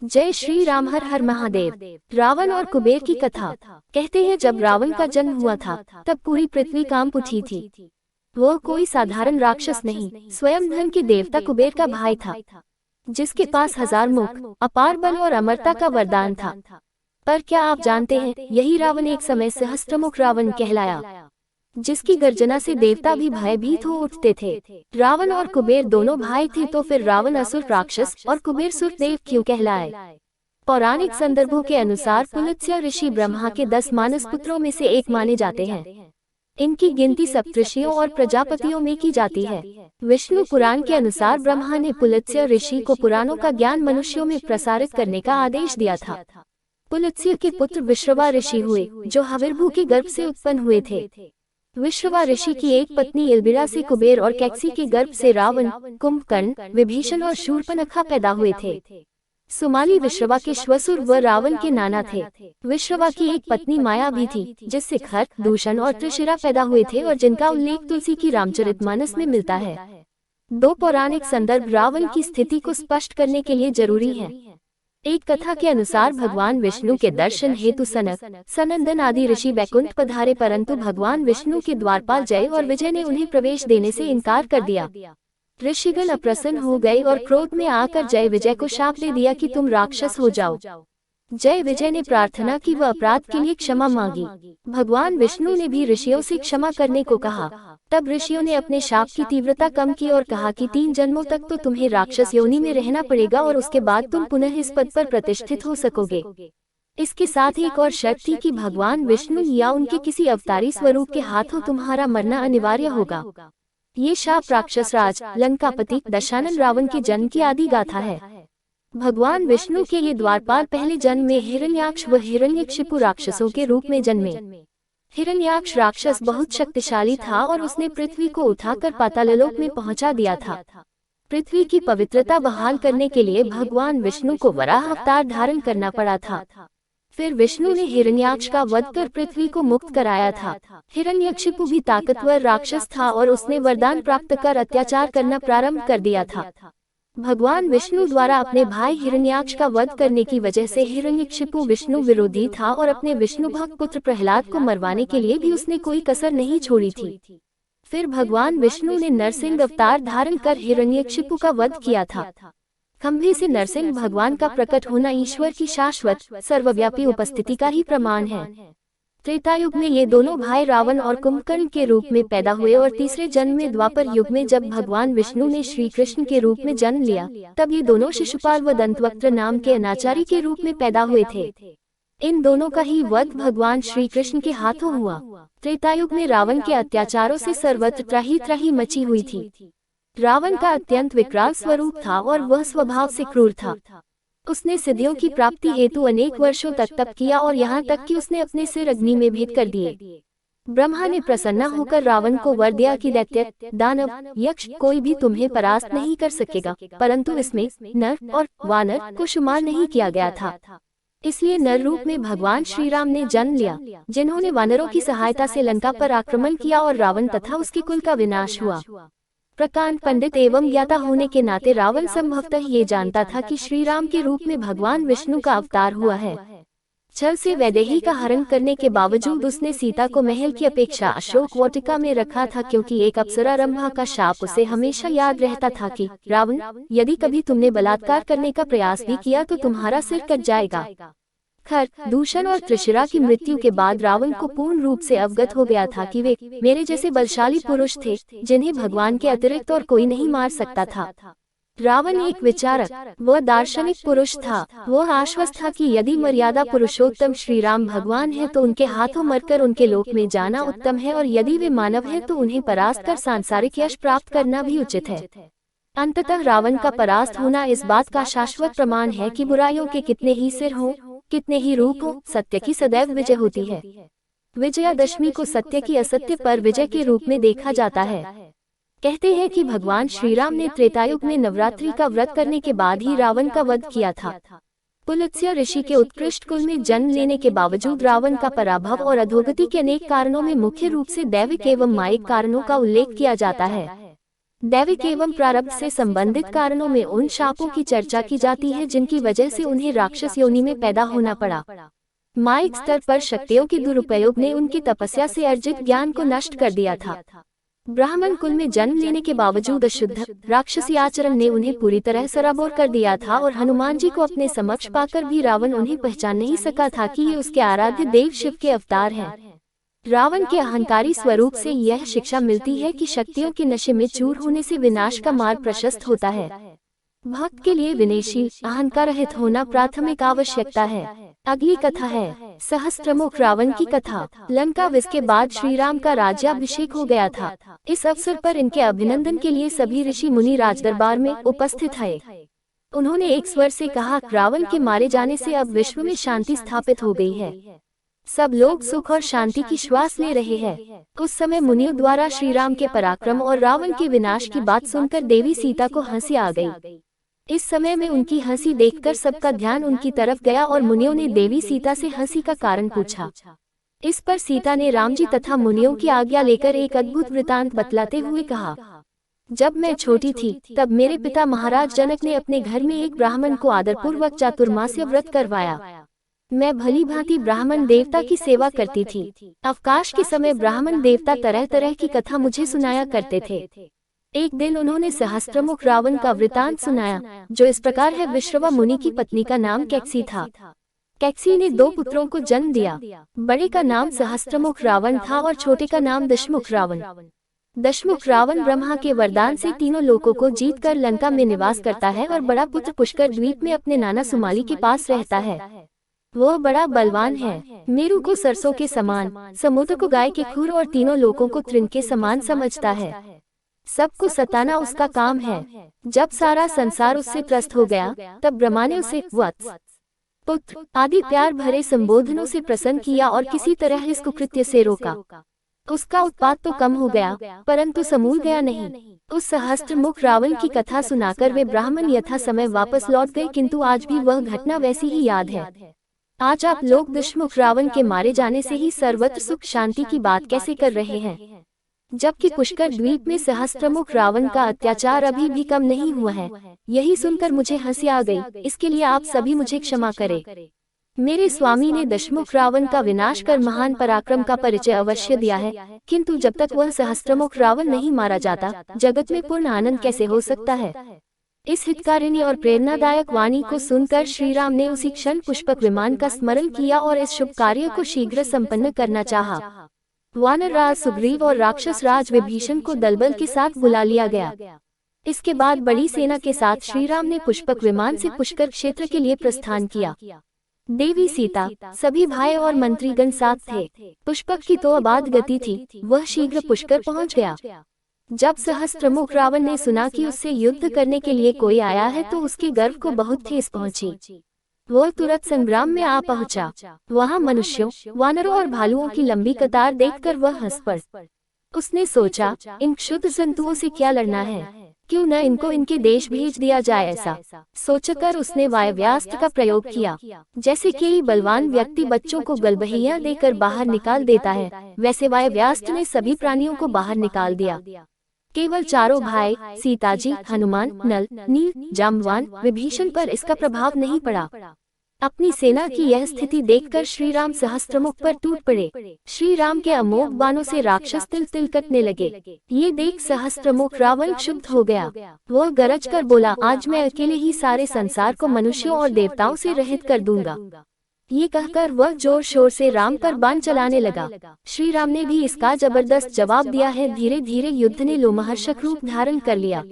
जय श्री राम। हर हर महादेव। रावण और कुबेर की कथा। कहते हैं जब रावण का जन्म हुआ था तब पूरी पृथ्वी कांप उठी थी। वो कोई साधारण राक्षस नहीं, स्वयं धन के देवता कुबेर का भाई था, जिसके पास 1000 मुख, अपार बल और अमरता का वरदान था। पर क्या आप जानते हैं, यही रावण एक समय सहस्त्रमुख रावण कहलाया, जिसकी गर्जना से देवता भी भयभीत हो उठते थे। रावण और कुबेर दोनों भाई थे, तो फिर रावण असुर राक्षस और कुबेर सुर देव क्यों कहलाए? पौराणिक संदर्भों के अनुसार पुलत्स्य ऋषि ब्रह्मा के 10 मानस पुत्रों में से एक माने जाते हैं। इनकी गिनती सप्तऋषियों और प्रजापतियों में की जाती है। विष्णु पुराण के अनुसार ब्रह्मा ने पुलत्स्य ऋषि को पुराणों का ज्ञान मनुष्यों में प्रसारित करने का आदेश दिया था। पुलत्स्य के पुत्र विश्रवा ऋषि हुए, जो हविर्भू के गर्भ से उत्पन्न हुए थे। विश्रवा ऋषि की एक पत्नी इल्बिरा से कुबेर और कैकसी के गर्भ से रावण, कुंभकर्ण, विभीषण और शूर्पणखा पैदा हुए थे। सुमाली विश्रवा के श्वसुर व रावण के नाना थे। विश्रवा की एक पत्नी माया भी थी, जिससे खर, दूषण और त्रिशिरा पैदा हुए थे और जिनका उल्लेख तुलसी की रामचरितमानस में मिलता है। दो पौराणिक संदर्भ रावण की स्थिति को स्पष्ट करने के लिए जरूरी हैं। एक कथा के अनुसार भगवान विष्णु के दर्शन हेतु सनक, सनंदन आदि ऋषि वैकुंठ पधारे, परंतु भगवान विष्णु के द्वारपाल जय और विजय ने उन्हें प्रवेश देने से इनकार कर दिया। ऋषिगण अप्रसन्न हो गए और क्रोध में आकर जय विजय को शाप दे दिया कि तुम राक्षस हो जाओ। जय विजय ने प्रार्थना की व अपराध के लिए क्षमा मांगी। भगवान विष्णु ने भी ऋषियों से क्षमा करने को कहा। तब ऋषियों ने अपने शाप की तीव्रता कम की और कहा कि 3 जन्मों तक तो तुम्हें राक्षस योनि में रहना पड़ेगा और उसके बाद तुम पुनः इस पद पर प्रतिष्ठित हो सकोगे। इसके साथ एक और शर्त थी कि भगवान विष्णु या उनके किसी अवतारी स्वरूप के हाथों तुम्हारा मरना अनिवार्य होगा। ये शाप राक्षस राज, लंकापति, दशानन रावण के जन्म की आदि गाथा है। भगवान विष्णु के ये द्वारपाल पहले जन्म में हिरण्याक्ष व हिरण्यकशिपु राक्षसों के रूप में जन्मे। हिरण्याक्ष राक्षस बहुत शक्तिशाली था और उसने पृथ्वी को उठाकर पाताललोक में पहुंचा दिया था। पृथ्वी की पवित्रता बहाल करने के लिए भगवान विष्णु को वराह अवतार धारण करना पड़ा था। फिर विष्णु ने हिरण्याक्ष का वध कर पृथ्वी को मुक्त कराया था। हिरण्यकशिपु भी ताकतवर राक्षस था और उसने वरदान प्राप्त कर अत्याचार करना प्रारंभ कर दिया था। भगवान विष्णु द्वारा अपने भाई हिरण्याक्ष का वध करने की वजह से हिरण्यकशिपु विष्णु विरोधी था और अपने विष्णु भक्त पुत्र प्रहलाद को मरवाने के लिए भी उसने कोई कसर नहीं छोड़ी थी। फिर भगवान विष्णु ने नरसिंह अवतार धारण कर हिरण्यकशिपु का वध किया था। खंभे से नरसिंह भगवान का प्रकट होना ईश्वर की शाश्वत सर्वव्यापी उपस्थिति का ही प्रमाण है। त्रेतायुग में ये दोनों भाई रावण और कुंभकर्ण के रूप में पैदा हुए और तीसरे जन्म में द्वापर युग में जब भगवान विष्णु ने श्री कृष्ण के रूप में जन्म लिया, तब ये दोनों शिशुपाल व दंतवक्त्र नाम के अनाचारी के रूप में पैदा हुए थे। इन दोनों का ही वध भगवान श्री कृष्ण के हाथों हुआ। त्रेतायुग में रावण के अत्याचारों से सर्वत्र त्राही त्राही मची हुई थी। रावण का अत्यंत विकराल स्वरूप था और वह स्वभाव से क्रूर था। उसने सिद्धियों की प्राप्ति हेतु अनेक वर्षों तक तप किया और यहाँ तक कि उसने अपने सिर अग्नि में भेद कर दिए। ब्रह्मा ने प्रसन्न होकर रावण को वर दिया कि दैत्य, दानव, यक्ष कोई भी तुम्हें परास्त नहीं कर सकेगा, परंतु इसमें नर और वानर को शुमार नहीं किया गया था। इसलिए नर रूप में भगवान श्री राम ने जन्म लिया, जिन्होंने वानरों की सहायता से लंका पर आक्रमण किया और रावण तथा उसके कुल का विनाश हुआ। प्रकांड पंडित एवं ज्ञाता होने के नाते रावण संभवतः ये जानता था कि श्री राम के रूप में भगवान विष्णु का अवतार हुआ है। छल से वैदेही का हरण करने के बावजूद उसने सीता को महल की अपेक्षा अशोक वाटिका में रखा था, क्योंकि एक अप्सरा रंभा का शाप उसे हमेशा याद रहता था कि रावण, यदि कभी तुमने बलात्कार करने का प्रयास भी किया तो तुम्हारा सिर कट जाएगा। खर, दूषण और त्रिशिरा की मृत्यु के बाद रावण को पूर्ण रूप से अवगत हो गया था कि वे मेरे जैसे बलशाली पुरुष थे, जिन्हें भगवान के अतिरिक्त और कोई नहीं मार सकता था। रावण एक विचारक व दार्शनिक पुरुष था। वह आश्वस्त था कि यदि मर्यादा पुरुषोत्तम श्री राम भगवान है तो उनके हाथों मरकर उनके लोक में जाना उत्तम है, और यदि वे मानव है तो उन्हें परास्त कर सांसारिक यश प्राप्त करना भी उचित है। अंततः रावण का परास्त होना इस बात का शाश्वत प्रमाण है कि बुराइयों के कितने ही सिर हों, कितने ही रूप हो, सत्य की सदैव विजय होती है। विजयादशमी को सत्य की असत्य पर विजय के रूप में देखा जाता है। कहते हैं कि भगवान श्री राम ने त्रेतायुग में नवरात्रि का व्रत करने के बाद ही रावण का वध किया था। पुलत्स्य ऋषि के उत्कृष्ट कुल में जन्म लेने के बावजूद रावण का पराभव और अधोगति के अनेक कारणों में मुख्य रूप से दैविक एवं मायिक कारणों का उल्लेख किया जाता है। दैविक एवं प्रारब्ध से संबंधित कारणों में उन शापों की चर्चा की जाती है जिनकी वजह से उन्हें राक्षस योनि में पैदा होना पड़ा। माइक स्तर पर शक्तियों के दुरुपयोग ने उनकी तपस्या से अर्जित ज्ञान को नष्ट कर दिया था। ब्राह्मण कुल में जन्म लेने के बावजूद अशुद्ध राक्षसी आचरण ने उन्हें पूरी तरह सराबोर कर दिया था और हनुमान जी को अपने समक्ष पाकर भी रावण उन्हें पहचान नहीं सका था कि ये उसके आराध्य देव शिव के अवतार हैं। रावण के अहंकारी स्वरूप से यह शिक्षा मिलती है कि शक्तियों के नशे में चूर होने से विनाश का मार्ग प्रशस्त होता है। भक्त के लिए विनयशील अहंकार रहित होना प्राथमिक आवश्यकता है। अगली कथा है सहस्त्रमुख रावण की कथा। लंका विजय के बाद श्री राम का राज्याभिषेक हो गया था। इस अवसर पर इनके अभिनंदन के लिए सभी ऋषि मुनि राजदरबार में उपस्थित थे। उन्होंने एक स्वर से कहा, रावण के मारे जाने से अब विश्व में शांति स्थापित हो गई है। सब लोग सुख और शांति की श्वास ले रहे हैं। उस समय मुनियों द्वारा श्री राम के पराक्रम और रावण के विनाश की बात सुनकर देवी सीता को हंसी आ गई। इस समय में उनकी हंसी देखकर सबका ध्यान उनकी तरफ गया और मुनियों ने देवी सीता से हंसी का कारण पूछा। इस पर सीता ने राम जी तथा मुनियों की आज्ञा लेकर एक अद्भुत वृतांत बतलाते हुए कहा, जब मैं छोटी थी तब मेरे पिता महाराज जनक ने अपने घर में एक ब्राह्मण को आदरपूर्वक चातुर्मास्य व्रत करवाया। मैं भली भांति ब्राह्मण देवता की सेवा करती थी। अवकाश के समय ब्राह्मण देवता तरह तरह की कथा मुझे सुनाया करते थे। एक दिन उन्होंने सहस्त्रमुख रावण का वृतांत सुनाया, जो इस प्रकार है। विश्रवा मुनि की पत्नी का नाम कैकसी था। कैकसी ने 2 पुत्रों को जन्म दिया। बड़े का नाम सहस्त्रमुख रावण था और छोटे का नाम दशमुख रावण। दशमुख रावण ब्रह्मा के वरदान से तीनों लोकों को जीतकर लंका में निवास करता है और बड़ा पुत्र पुष्कर द्वीप में अपने नाना सुमाली के पास रहता है। वह बड़ा बलवान है। मेरु को सरसों के समान, समुद्र को गाय के खुर और तीनों लोकों को तृण के समान समझता है। सबको सताना उसका काम है। जब सारा संसार उससे त्रस्त हो गया तब ब्रह्मा ने उसे वत्स, पुत्र आदि प्यार भरे संबोधनों से प्रसन्न किया और किसी तरह इस कुकृत्य से रोका। उसका उत्पात तो कम हो गया परंतु समूल गया नहीं। उस सहस्त्रमुख रावण की कथा सुनाकर वे ब्राह्मण यथा समय वापस लौट गए, किंतु आज भी वह घटना वैसी ही याद है। आज आप लोग दशमुख रावण के मारे जाने से ही सर्वत्र सुख शांति की बात कैसे कर रहे हैं, जबकि पुष्कर द्वीप में सहस्त्रमुख रावण का अत्याचार अभी भी कम नहीं हुआ है। यही सुनकर मुझे हंसी आ गई। इसके लिए आप सभी मुझे क्षमा करें। मेरे स्वामी ने दशमुख रावण का विनाश कर महान पराक्रम का परिचय अवश्य दिया है, किंतु जब तक वह सहस्त्रमुख रावण नहीं मारा जाता, जगत में पूर्ण आनंद कैसे हो सकता है। इस हितकारिणी और प्रेरणादायक वाणी को सुनकर श्री राम ने उसी क्षण पुष्पक विमान का स्मरण किया और इस शुभ कार्य को शीघ्र संपन्न करना चाहा। वानर राज सुग्रीव और राक्षस राज विभीषण को दलबल के साथ बुला लिया गया। इसके बाद बड़ी सेना के साथ श्री राम ने पुष्पक विमान से पुष्कर क्षेत्र के लिए प्रस्थान किया। देवी सीता, सभी भाई और मंत्रीगण साथ थे। पुष्पक की तो अबाध गति थी, वह शीघ्र पुष्कर पहुंच गया। जब सहस्त्रमुख रावण ने सुना कि उससे युद्ध करने के लिए कोई आया है तो उसके गर्व को बहुत ठेस पहुंची। वह तुरंत संग्राम में आ पहुंचा। वहां मनुष्यों, वानरों और भालुओं की लंबी कतार देखकर वह हंस पड़। उसने सोचा, इन क्षुद्र जंतुओं से क्या लड़ना है, क्यों न इनको इनके देश भेज दिया जाए। ऐसा सोचकर उसने वायव्यास्त्र का प्रयोग किया। जैसे कि बलवान व्यक्ति बच्चों को गलबहिया देकर बाहर निकाल देता है, वैसे वायव्यास्त्र ने सभी प्राणियों को बाहर निकाल दिया। केवल चारों भाई सीताजी, हनुमान, नल, नील, जाम्बवान, विभीषण पर इसका प्रभाव नहीं पड़ा। अपनी सेना की यह स्थिति देखकर श्री राम सहस्त्रमुख पर टूट पड़े। श्री राम के अमोघ बाणों से राक्षस तिल तिल कटने लगे। ये देख सहस्त्रमुख रावण क्षुब्ध हो गया। वह गरज कर बोला, आज मैं अकेले ही सारे संसार को मनुष्यों और देवताओं से रहित कर दूंगा। ये कहकर वह जोर शोर से राम पर बाण चलाने लगा। श्री राम ने भी इसका जबरदस्त जवाब दिया है। धीरे धीरे युद्ध ने लोमहर्षक रूप धारण कर लिया।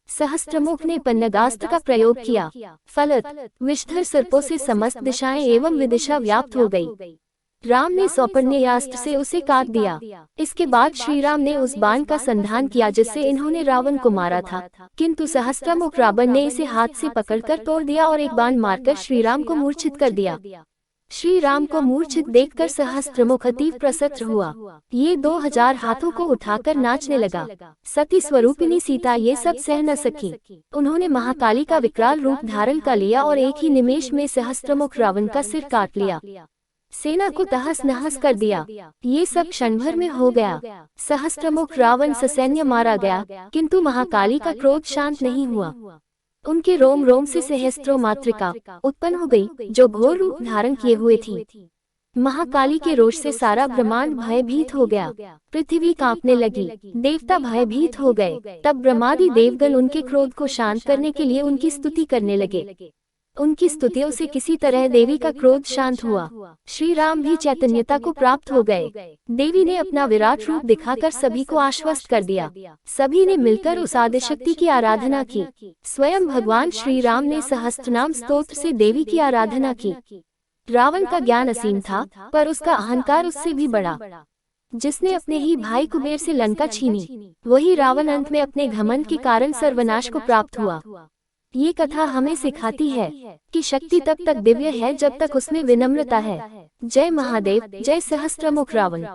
सहस्त्रमुख ने पन्नगास्त्र का प्रयोग किया। फलत विषधर सर्पों से समस्त दिशाएं एवं विदिशा व्याप्त हो गई। राम ने सौपर्णयास्त्र से उसे काट दिया। इसके बाद श्री राम ने उस बाण का संधान किया जिससे इन्होंने रावण को मारा था, किंतु सहस्त्रमुख रावण ने इसे हाथ से पकड़कर तोड़ दिया और एक बाण मारकर श्री राम को मूर्छित कर दिया। श्री राम को मूर्छित देखकर सहस्त्रमुख अतीव प्रसन्न हुआ। ये 2000 हाथों को उठाकर नाचने लगा। सती स्वरूपिणी सीता ये सब सह न सकी। उन्होंने महाकाली का विकराल रूप धारण कर लिया और एक ही निमेष में सहस्त्रमुख रावण का सिर काट लिया। सेना को तहस नहस कर दिया। ये सब क्षण भर में हो गया। सहस्त्रमुख रावण ससैन्य मारा गया, किंतु महाकाली का क्रोध शांत नहीं हुआ। उनके रोम रोम से सहस्त्रों मातृका उत्पन्न हो गई, जो घोर रूप धारण किए हुए थी। महाकाली के रोष से सारा ब्रह्मांड भयभीत हो गया। पृथ्वी कांपने लगी, देवता भयभीत हो गए। तब ब्रह्मादि देवगण उनके क्रोध को शांत करने के लिए उनकी स्तुति करने लगे। उनकी स्तुतियों से किसी तरह देवी का क्रोध शांत हुआ। श्री राम भी चैतन्यता को प्राप्त हो गए। देवी ने अपना विराट रूप दिखाकर सभी को आश्वस्त कर दिया। सभी ने मिलकर उस आदिशक्ति की आराधना की। स्वयं भगवान श्री राम ने सहस्त्रनाम स्तोत्र से देवी की आराधना की। रावण का ज्ञान असीम था, पर उसका अहंकार उससे भी बड़ा। जिसने अपने ही भाई कुबेर से लंका छीनी, वही रावण अंत में अपने घमंड के कारण सर्वनाश को प्राप्त हुआ। ये कथा हमें सिखाती है कि शक्ति तब तक दिव्य है जब तक उसमें विनम्रता है। जय महादेव, जय सहस्त्रमुख रावण।